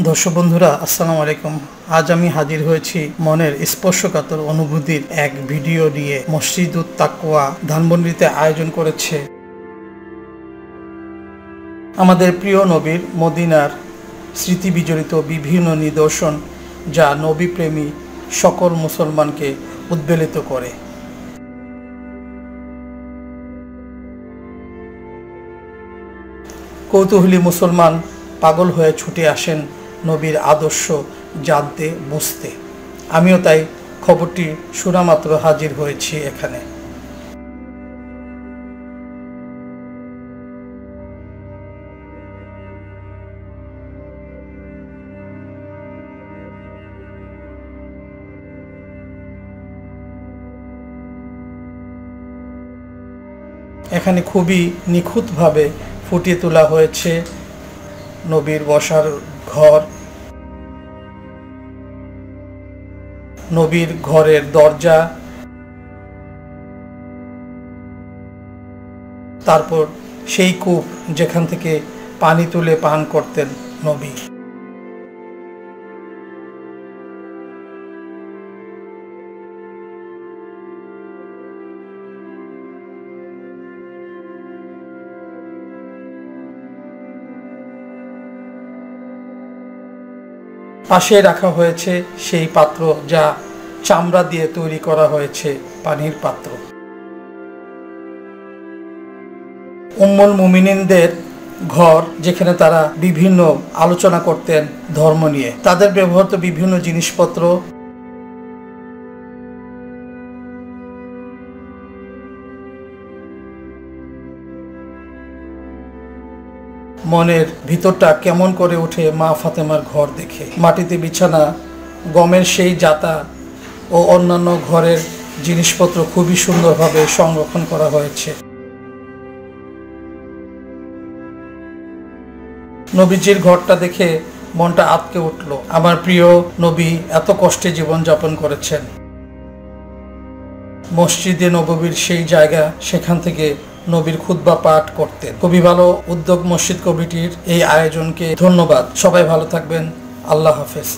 দর্শক বন্ধুরা আসসালামু আলাইকুম। আজ আমি হাজির হয়েছি মনের স্পর্শকাতর অনুভূতির এক ভিডিও নিয়ে। মসজিদুত তাকওয়া ধানমন্ডিতে আয়োজন করেছে আমাদের প্রিয় নবীর মদিনার স্মৃতি বিজড়িত বিভিন্ন নিদর্শন, যা নবী প্রেমী সকল মুসলমানকে উদ্বেলিত করে। কৌতূহলী মুসলমান পাগল হয়ে ছুটে আসেন নবীর আদর্শ জানতে বুঝতে। আমিও তাই খবরটি শোনা মাত্র হাজির হয়েছি এখানে। এখানে খুবই নিখুঁতভাবে ফুটিয়ে তোলা হয়েছে নবীর বসার ঘর, নবীর ঘরের দরজা, তারপর সেই কূপ যেখান থেকে পানি তুলে পান করতেন নবী। পাশে রাখা হয়েছে সেই পাত্র যা চামড়া দিয়ে তৈরি করা হয়েছে, পানির পাত্র। উম্মুল মুমিনিনদের ঘর, যেখানে তারা বিভিন্ন আলোচনা করতেন ধর্ম নিয়ে। তাদের ব্যবহৃত বিভিন্ন জিনিসপত্র, মনের ভিতরটা কেমন করে ওঠে মা ফাতেমার ঘর দেখে। মাটিতে বিছানা, গমের সেই জাতা ও অন্যান্য ঘরের জিনিসপত্র খুবই সুন্দরভাবে সংরক্ষণ করা হয়েছে। নবীজির ঘরটা দেখে মনটা আঁতকে উঠল। আমার প্রিয় নবী এত কষ্টে জীবনযাপন করেছেন। মসজিদে নববীর সেই জায়গা, সেখান থেকে নবীর খুতবা পাঠ করতেন। খুবই ভালো উদ্যোগ মসজিদ কমিটির এই আয়োজনকে ধন্যবাদ। সবাই ভালো থাকবেন। আল্লাহ হাফেজ।